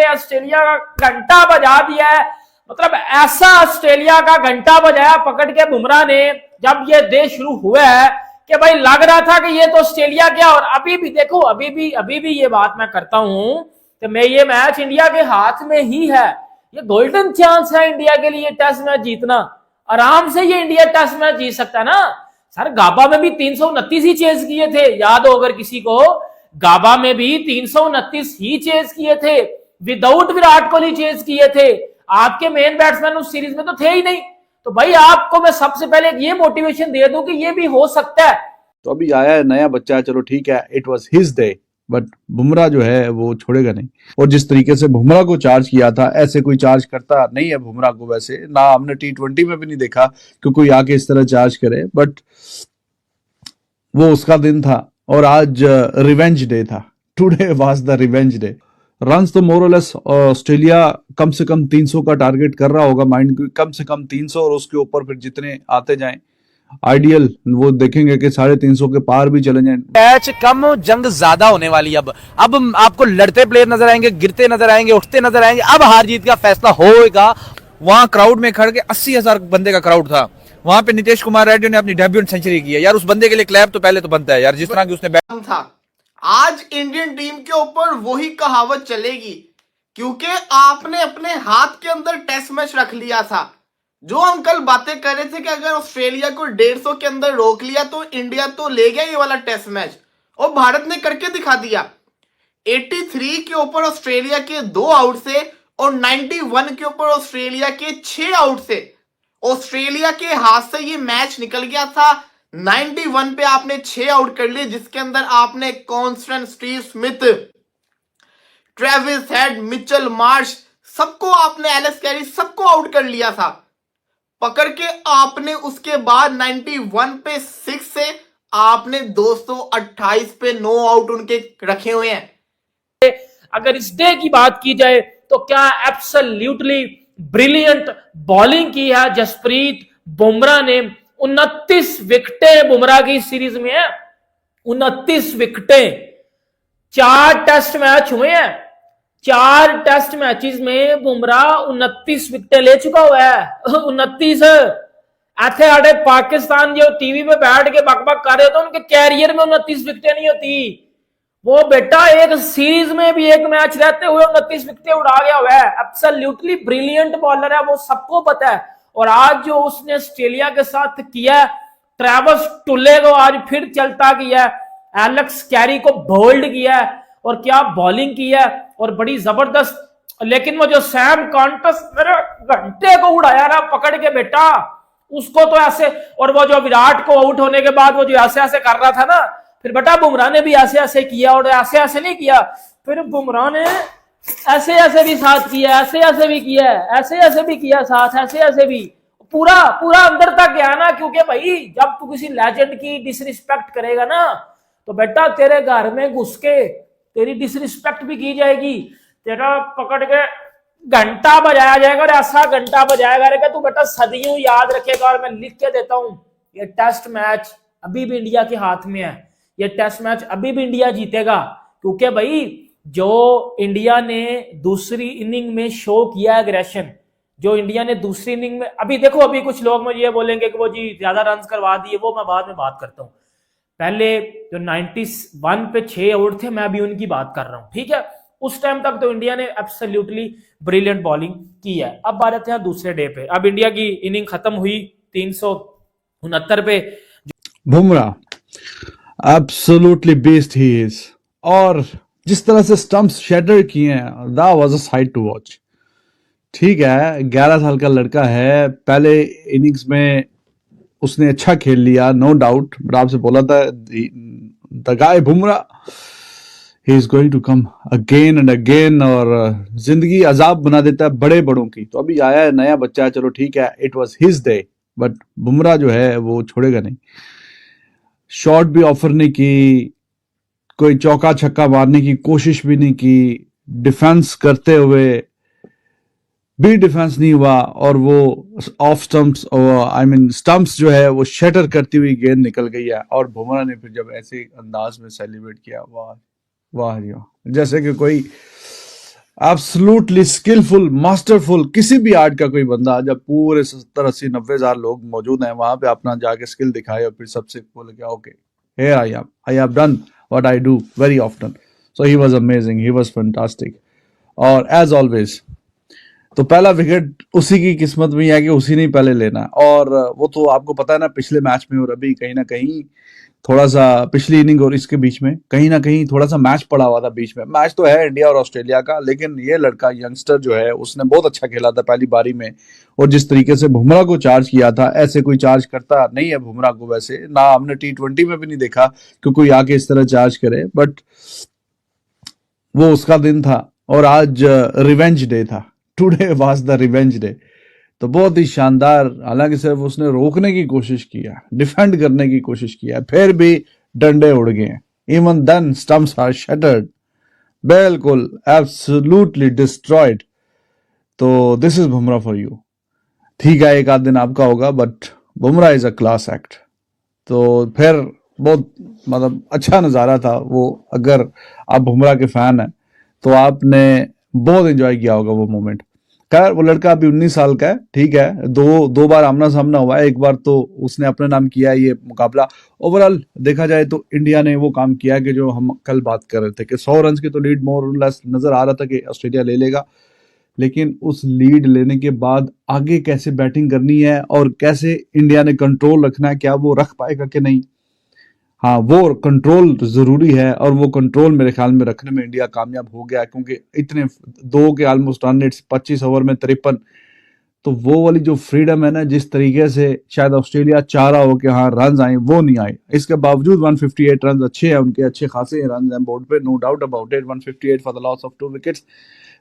Australia का घंटा बजा दिया है। मतलब ऐसा ऑस्ट्रेलिया का घंटा बजाया पकड़ के बुमराह ने जब ये डे शुरू हुआ है कि भाई लग रहा था कि ये तो ऑस्ट्रेलिया क्या। और अभी भी देखो, अभी भी ये बात मैं करता हूं कि मैं ये मैच इंडिया के हाथ में ही है। ये गोल्डन चांस है इंडिया के लिए टेस्ट मैच जीतना। आराम से ये इंडिया टेस्ट मैच जीत सकता है ना सर। गाबा में भी 329 ही चेज किए थे, याद हो अगर किसी को। गाबा में भी 329 ही चेज किए थे, विदाउट विराट कोहली चेज किए थे। आपके मेन बैट्समैन उस सीरीज में तो थे ही नहीं। तो भाई आपको मैं सबसे पहले ये मोटिवेशन दे दूं कि ये भी हो सकता है। तो अभी आया है नया बच्चा है, चलो ठीक है, it was his day, but Bumrah जो है वो छोड़ेगा नहीं। और जिस तरीके से बुमराह को चार्ज किया था, ऐसे कोई चार्ज करता नहीं है बुमराह को। वैसे ना हमने T20 में भी नहीं देखा कि कोई आके इस तरह चार्ज करे, बट वो उसका दिन था और आज रिवेंज डे था। Today was the revenge day. Runs तो मोरलेस ऑस्ट्रेलिया कम से कम 300 का टारगेट कर रहा होगा, माइंड कम से कम 300, और उसके ऊपर फिर जितने आते जाएं आइडियल वो देखेंगे कि 350 के पार भी चले जाएं। मैच कम, जंग ज्यादा होने वाली है। अब आपको लड़ते प्लेयर नजर आएंगे, गिरते नजर आएंगे, उठते नजर आएंगे। अब हार जीत का फैसला होएगा। वहां क्राउड में खड़ के 80,000 बंदे का क्राउड था। वहां पे नीतीश कुमार रेड्डी ने अपनी डेब्यूट सेंचुरी की है यार। उस बंदे के लिए क्लैप तो पहले तो बनता है यार, जिस तरह की उसने था। आज इंडियन टीम के ऊपर वही कहावत चलेगी, क्योंकि आपने अपने हाथ के अंदर टेस्ट मैच रख लिया था। जो हम कल बातें कर रहे थे कि अगर ऑस्ट्रेलिया को 150 के अंदर रोक लिया तो इंडिया तो ले गया ये वाला टेस्ट मैच, और भारत ने करके दिखा दिया। 83 के ऊपर ऑस्ट्रेलिया के 2 आउट से और 91 के ऊपर ऑस्ट्रेलिया के 6 आउट से ऑस्ट्रेलिया के हाथ से ये मैच निकल गया था। 91 पे आपने 6 आउट कर लिए, जिसके अंदर आपने constant, Steve Smith, Travis head, Mitchell Marsh, सबको आपने, एलेक्स कैरी, सबको आउट कर लिया था पकड़ के। आपने उसके बाद 91 पे 6 से आपने 228 पे 9 आउट उनके रखे हुए हैं। अगर इस डे की बात की जाए तो क्या एब्सोल्युटली ब्रिलियंट बॉलिंग की है जसप्रीत बुमराह ने। 29 विकेटें बुमराह की सीरीज में है, 29 विकेटें। 4 टेस्ट मैच हुए हैं, 4 टेस्ट मैचेस में बुमराह 29 विकेटें ले चुका हुआ है। 29 ऐसे आड़े पाकिस्तान जो टीवी पे बैठ के बकबक कर रहे थे, उनके कैरियर में 29 विकेटें नहीं होती। वो बेटा एक सीरीज में भी एक मैच रहते हुए 29 विकेटें उड़ा गया हुआ है। एब्सोल्युटली ब्रिलियंट बॉलर है, वो सबको पता है। और आज जो उसने ऑस्ट्रेलिया के साथ किया, ट्रेविस टुले को आज फिर चलता किया, एलेक्स कैरी को बोल्ड किया, और क्या बॉलिंग की है, और बड़ी जबरदस्त। लेकिन वो जो सैम कॉन्टस मेरे घंटे को उड़ाया ना पकड़ के बेटा, उसको तो ऐसे, और वो जो विराट को आउट होने के बाद वो जो ऐसे ऐसे कर रहा था ना, फिर बेटा बुमराह ने भी ऐसे ऐसे किया, और ऐसे ऐसे नहीं किया, फिर बुमराह ने ऐसे ऐसे भी साथ किया, ऐसे ऐसे भी किया, ऐसे ऐसे भी किया साथ, ऐसे ऐसे भी, पूरा पूरा अंदर तक गया ना। क्योंकि भाई जब तू किसी लेजेंड की डिसरिस्पेक्ट करेगा ना, तो बेटा तेरे घर में घुस के तेरी डिसरिस्पेक्ट भी की जाएगी, तेरा पकड़ के घंटा बजाया जाएगा, और ऐसा घंटा बजाया जाएगा तू बेटा सदियों याद रखेगा। और मैं लिख के देता हूं, ये टेस्ट मैच अभी भी इंडिया के हाथ में है। ये टेस्ट मैच अभी भी इंडिया जीतेगा, क्योंकि भाई जो इंडिया ने दूसरी इनिंग में शो किया एग्रेशन, जो इंडिया ने दूसरी इनिंग में, अभी देखो, अभी कुछ लोग मुझे ये बोलेंगे कि वो जी ज्यादा रन करवा दिए, वो मैं बाद में बात करता हूं। पहले जो 91 पे 6 आउट थे, मैं अभी उनकी बात कर रहा हूं, ठीक है। उस टाइम तक तो इंडिया ने एब्सोल्युटली ब्रिलियंट बॉलिंग की है। अब बात है दूसरे डे पे। अब इंडिया की इनिंग खत्म हुई 369 पे। Bumrah absolutely best he is, और जिस तरह से स्टंप्स शेटर किए हैं, that was a sight to watch. ठीक है, 11 साल का लड़का है, पहले इनिंग्स में उसने अच्छा खेल लिया, नो डाउट, बट आपसे बोला था the guy Bumrah, he is going to come again and again, और जिंदगी अजाब बना देता है बड़े बड़ों की। तो अभी आया है नया बच्चा है, चलो ठीक है, it was his day, but Bumrah जो है वो छोड़ेगा नहीं। शॉट भी ऑफर नहीं की, कोई चौका छक्का मारने की कोशिश भी नहीं की, डिफेंस करते हुए भी डिफेंस नहीं हुआ, और वो of stumps, I mean stumps जो है वो शटर करती हुई गेंद निकल गई है। और बुमराह ने फिर जब ऐसे अंदाज में सेलिब्रेट किया, वाह वाह जी वाह, जैसे कि कोई एब्सोल्युटली स्किलफुल, मास्टरफुल। किसी भी आर्ट का कोई बंदा जब पूरे 70-80-90 हजार लोग मौजूद हैं वहां पे अपना जाके स्किल दिखाए और फिर सबसे बोले कि okay here I have done what I do very often. So he was amazing, he was fantastic. और as always तो पहला विकेट उसी की किस्मत में ही है कि उसी ने पहले लेना है। और वो तो आपको पता है ना, पिछले मैच में और अभी कहीं ना कहीं थोड़ा सा पिछली इनिंग और इसके बीच में कहीं ना कहीं थोड़ा सा मैच पड़ा हुआ था बीच में। मैच तो है इंडिया और ऑस्ट्रेलिया का, लेकिन ये लड़का यंगस्टर जो है उसने बहुत अच्छा खेला था पहली बारी में। और जिस तरीके से बुमराह को चार्ज किया था, ऐसे कोई चार्ज करता नहीं है बुमराह को, वैसे ना हमने T20 में भी नहीं देखा कि कोई आके इस तरह चार्ज करे। बट वो उसका दिन था और आज रिवेंज डे था। Today was the revenge day. तो बहुत ही शानदार, हालांकि सिर्फ उसने रोकने की कोशिश किया, डिफेंड करने की कोशिश किया, फिर भी डंडे उड़ गए। Even then stumps are shattered, बिल्कुल एब्सोल्युटली डिस्ट्रॉयड। तो this is Bumrah for you. ठीक है एक आध दिन आपका होगा, but Bumrah is a class act. तो फिर बहुत मतलब अच्छा नज़ारा था वो। अगर आप बुमराह के फैन हैं तो आपने बहुत एंजॉय किया होगा वो मोमेंट। खैर वो लड़का अभी 19 साल का है, ठीक है। दो बार आमना सामना हुआ है, एक बार तो उसने अपने नाम किया है ये मुकाबला। ओवरऑल देखा जाए तो इंडिया ने वो काम किया कि जो हम कल बात कर रहे थे कि 100 रन की तो लीड मोर लेस नजर आ रहा था कि ऑस्ट्रेलिया ले लेगा, लेकिन उस लीड लेने के बाद आगे कैसे बैटिंग करनी है और कैसे इंडिया ने कंट्रोल रखना है, क्या वो रख पाएगा कि नहीं। हाँ वो कंट्रोल जरूरी है और वो कंट्रोल मेरे ख्याल में रखने में इंडिया कामयाब हो गया, क्योंकि इतने दो के ऑलमोस्ट रन रेट्स 25 ओवर में 53। तो वो वाली जो फ्रीडम है ना, जिस तरीके से शायद ऑस्ट्रेलिया चाह रहा हो कि हाँ रन आए, वो नहीं आए। इसके बावजूद 158 रन अच्छे हैं उनके, अच्छे खासे रन हैं बोर्ड पे, no doubt about it. 158 for the loss of 2 wickets,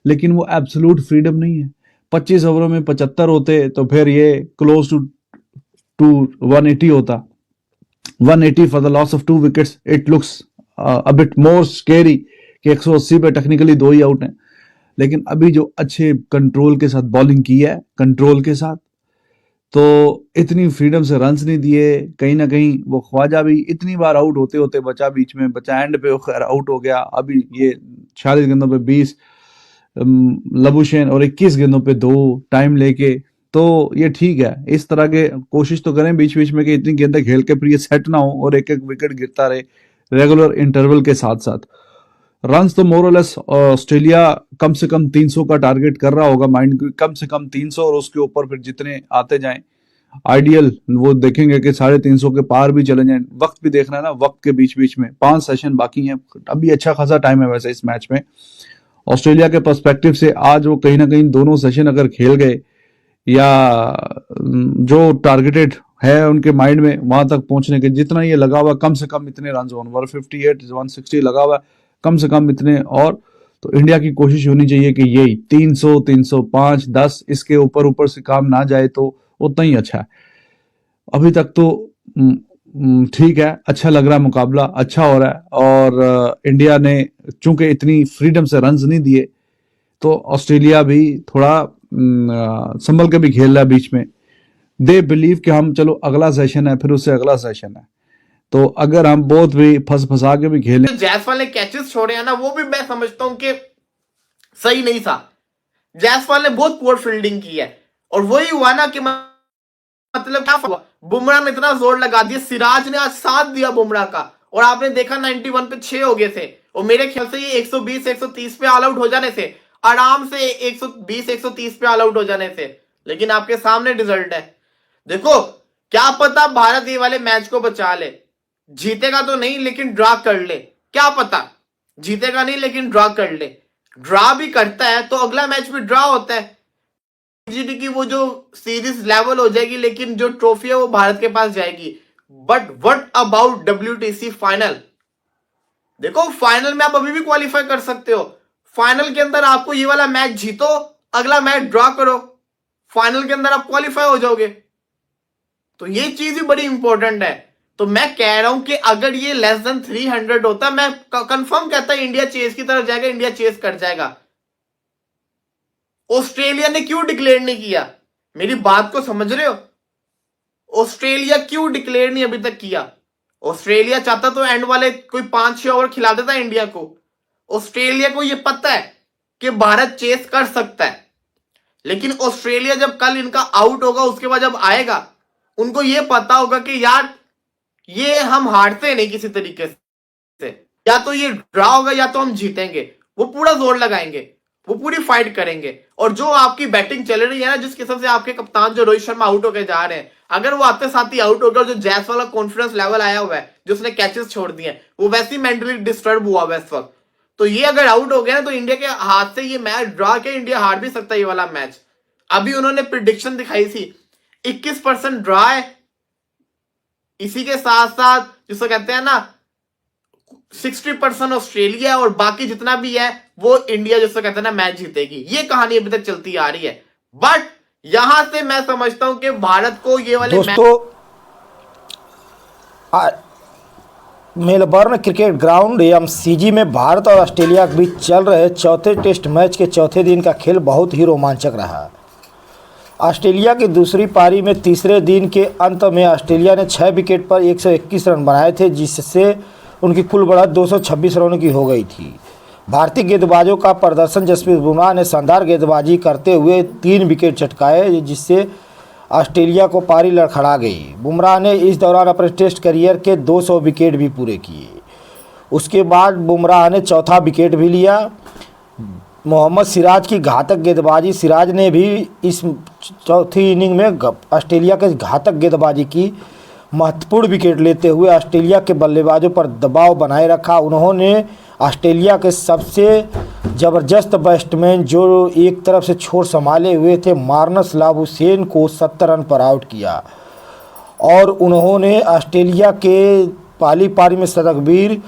लेकिन वो एब्सोल्यूट फ्रीडम नहीं है। 25 ओवरों में 75 होते तो फिर ये क्लोज टू 180 होता। 180 for the loss of 2 wickets, it looks a bit more scary कि 180 पे टेक्निकली 2 ही आउट हैं। लेकिन अभी जो अच्छे कंट्रोल के साथ बॉलिंग की है, कंट्रोल के साथ, तो इतनी फ्रीडम से रन्स नहीं दिए। कहीं ना कहीं वो ख्वाजा भी इतनी बार आउट होते होते बचा, बीच में बचा, एंड पे खैर आउट हो गया। अभी ये 46 गेंदों पे 20 लबुशेन और 21 गेंदों पे 2 टाइम लेके। तो ये ठीक है, इस तरह के कोशिश तो करें बीच बीच में कि इतनी गेंदें खेल के फिर ये सेट ना हो और एक एक विकेट गिरता रहे रेगुलर इंटरवल के साथ साथ। रन्स तो मोरलेस ऑस्ट्रेलिया कम से कम 300 का टारगेट कर रहा होगा, माइंड कम से कम 300, और उसके ऊपर फिर जितने आते जाएं आइडियल वो देखेंगे कि 350 के पार भी चले जाएं। वक्त भी देखना है ना, वक्त के बीच बीच में 5 सेशन बाकी हैं, अभी अच्छा खासा टाइम है वैसे इस मैच में ऑस्ट्रेलिया के पर्सपेक्टिव से। आज वो कहीं ना कहीं दोनों सेशन अगर खेल गए या जो टारगेटेड है उनके माइंड में वहां तक पहुंचने के, जितना ये लगा हुआ कम से कम इतने रन 158 160 लगा हुआ कम से कम इतने, और तो इंडिया की कोशिश होनी चाहिए कि यही 300 305 10 इसके ऊपर ऊपर से काम ना जाए तो उतना ही अच्छा है। अभी तक तो ठीक है, अच्छा लग रहा है, मुकाबला अच्छा हो रहा है। और इंडिया ने चूंकि इतनी फ्रीडम से रन्स नहीं दिए तो ऑस्ट्रेलिया भी थोड़ा संभल के भी खेल रहा है बीच में। दे बिलीव कि हम चलो अगला सेशन है, फिर उससे अगला सेशन है, तो अगर हम बहुत भी फंसा के भी खेलें। जायसवाल ने कैचेस छोड़े हैं ना, वो भी मैं समझता हूं कि सही नहीं था। जायसवाल ने बहुत पुअर फील्डिंग की है और वही हुआ ना कि मतलब क्या हुआ, बुमराह ने इतना जोर लगा दिया, सिराज ने आज साथ दिया बुमराह का, और आपने देखा 91 पे 6 हो गए थे। और मेरे ख्याल से ये 120 130 पे ऑल आउट हो जाने थे, आराम से 120 130 पे ऑल आउट हो जाने थे। लेकिन आपके सामने रिजल्ट है। देखो क्या पता भारत ये वाले मैच को बचा ले, जीतेगा तो नहीं लेकिन ड्रा कर ले, क्या पता जीतेगा नहीं लेकिन ड्रा कर ले। ड्रा भी करता है तो अगला मैच भी ड्रा होता है, जीटी की वो जो सीरीज लेवल हो जाएगी, लेकिन जो ट्रॉफी है वो भारत के पास जाएगी। But what about WTC final? देखो फाइनल में आप अभी भी क्वालिफाई कर सकते हो। फाइनल के अंदर आपको ये वाला मैच जीतो, अगला मैच ड्रॉ करो, फाइनल के अंदर आप क्वालिफाई हो जाओगे। तो ये चीज भी बड़ी इंपॉर्टेंट है। तो मैं कह रहा हूं कि अगर ये लेस देन 300 होता, मैं कंफर्म कहता इंडिया चेस की तरफ जाएगा, इंडिया चेस कर जाएगा। ऑस्ट्रेलिया ने क्यों डिक्लेयर नहीं किया? मेरी बात को समझ रहे हो? ऑस्ट्रेलिया क्यों डिक्लेयर नहीं अभी तक किया? ऑस्ट्रेलिया चाहता तो एंड वाले कोई 5-6 ओवर खिला देता इंडिया को। ऑस्ट्रेलिया को यह पता है कि भारत चेस कर सकता है, लेकिन ऑस्ट्रेलिया जब कल इनका आउट होगा उसके बाद जब आएगा उनको ये पता होगा कि यार ये हम हारते नहीं किसी तरीके से, या तो ये ड्रा होगा या तो हम जीतेंगे। वो पूरा जोर लगाएंगे, वो पूरी फाइट करेंगे। और जो आपकी बैटिंग चल रही है ना, जिस किस्म से आपके कप्तान जो रोहित शर्मा आउट होकर जा रहे हैं, अगर वो आते साथ ही आउट हो गया और जो जायसवाल का कॉन्फिडेंस लेवल आया हुआ है, जो उसने कैचेस छोड़ दिए, वो वैसे ही मेंटली डिस्टर्ब हुआ हुआ है इस वक्त, तो ये अगर आउट हो गया ना तो इंडिया के हाथ से ये मैच ड्रा के इंडिया हार भी सकता है ये वाला मैच। अभी उन्होंने प्रिडिक्शन दिखाई थी 21% ड्रा है, इसी के साथ साथ जिसको कहते हैं ना 60% ऑस्ट्रेलिया और बाकी जितना भी है वो इंडिया जिसको कहते हैं ना मैच जीतेगी। ये कहानी अभी तक चलती आ रही है, बट यहां से मैं समझता हूं कि भारत को ये वाले दोस्तों मेलबर्न क्रिकेट ग्राउंड एमसीजी में भारत और ऑस्ट्रेलिया के बीच चल रहे चौथे टेस्ट मैच के चौथे दिन का खेल बहुत ही रोमांचक रहा। ऑस्ट्रेलिया की दूसरी पारी में तीसरे दिन के अंत में ऑस्ट्रेलिया ने 6 विकेट पर 121 रन बनाए थे, जिससे उनकी कुल बढ़त 226 रनों की हो गई थी। भारतीय गेंदबाजों का प्रदर्शन, जसप्रीत बुमराह ने शानदार गेंदबाजी करते हुए 3 विकेट चटकाए, जिससे ऑस्ट्रेलिया को पारी लड़खड़ा गई। बुमराह ने इस दौरान अपने टेस्ट करियर के 200 विकेट भी पूरे किए। उसके बाद बुमराह ने चौथा विकेट भी लिया। मोहम्मद सिराज की घातक गेंदबाजी, सिराज ने भी इस चौथी इनिंग में ऑस्ट्रेलिया के घातक गेंदबाजी की, महत्वपूर्ण विकेट लेते हुए ऑस्ट्रेलिया के बल्लेबाजों पर दबाव बनाए रखा। उन्होंने ऑस्ट्रेलिया के सबसे ज़बरदस्त बैट्समैन जो एक तरफ से छोर संभाले हुए थे मार्नस लाबुशेन को 70 रन पर आउट किया, और उन्होंने ऑस्ट्रेलिया के पहली पारी में शतकवीर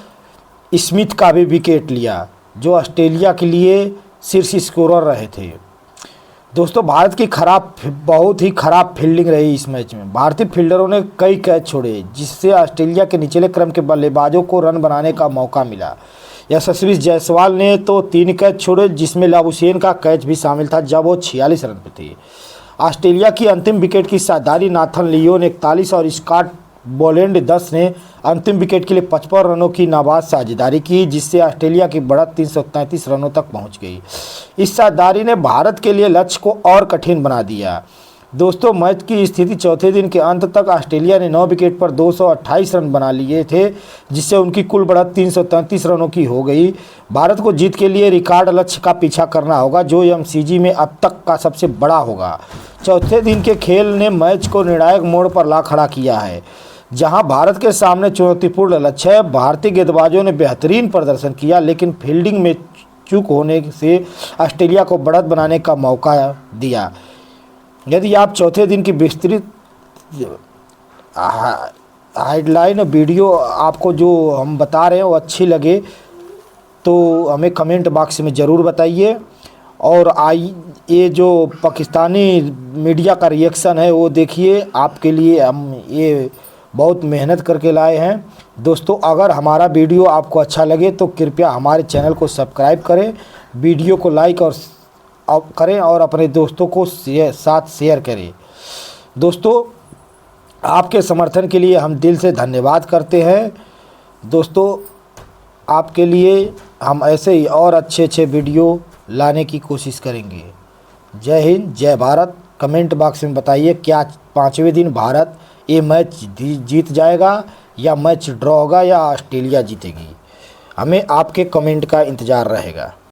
स्मिथ का भी विकेट लिया, जो ऑस्ट्रेलिया के लिए शीर्ष स्कोरर रहे थे। दोस्तों, भारत की बहुत ही खराब फील्डिंग रही इस मैच में। भारतीय फील्डरों ने कई कैच छोड़े, जिससे ऑस्ट्रेलिया के निचले क्रम के बल्लेबाजों को रन बनाने का मौका मिला। यशस्वी जायसवाल ने तो 3 कैच छोड़े, जिसमें लाबुशेन का कैच भी शामिल था जब वो 46 रन पे थे। ऑस्ट्रेलिया की अंतिम विकेट की साझेदारी नाथन लियोन 41 और स्कॉट बोलैंड 10 ने अंतिम विकेट के लिए 55 रनों की नाबाद साझेदारी की, जिससे ऑस्ट्रेलिया की बढ़त 333 रनों तक पहुंच गई। इस साझेदारी ने भारत के लिए लक्ष्य को और कठिन बना दिया। दोस्तों, मैच की स्थिति चौथे दिन के अंत तक ऑस्ट्रेलिया ने 9 विकेट पर 228 रन बना लिए थे, जिससे उनकी कुल बढ़त 333 रनों की हो गई। भारत को जीत के लिए रिकॉर्ड लक्ष्य का पीछा करना होगा, जो एमसीजी में अब तक का सबसे बड़ा होगा। चौथे दिन के खेल ने मैच को निर्णायक मोड़ पर ला खड़ा किया है, जहां भारत के सामने चुनौतीपूर्ण लक्ष्य है। भारतीय गेंदबाजों ने बेहतरीन प्रदर्शन किया, लेकिन फील्डिंग में चूक होने से ऑस्ट्रेलिया को बढ़त बनाने का मौका दिया। यदि आप चौथे दिन की विस्तृत हेडलाइन वीडियो आपको जो हम बता रहे हैं वो अच्छी लगे तो हमें कमेंट बॉक्स में ज़रूर बताइए। और ये जो पाकिस्तानी मीडिया का रिएक्शन है वो देखिए, आपके लिए हम ये बहुत मेहनत करके लाए हैं। दोस्तों, अगर हमारा वीडियो आपको अच्छा लगे तो कृपया हमारे चैनल को सब्सक्राइब करें, वीडियो को लाइक और करें और अपने दोस्तों को साथ शेयर करें। दोस्तों, आपके समर्थन के लिए हम दिल से धन्यवाद करते हैं। दोस्तों, आपके लिए हम ऐसे ही और अच्छे वीडियो लाने की कोशिश करेंगे। जय हिंद, जय भारत। कमेंट बॉक्स में बताइए, क्या 5वें दिन भारत ये मैच जीत जाएगा, या मैच ड्रॉ होगा, या ऑस्ट्रेलिया जीतेगी। हमें आपके कमेंट का इंतज़ार रहेगा।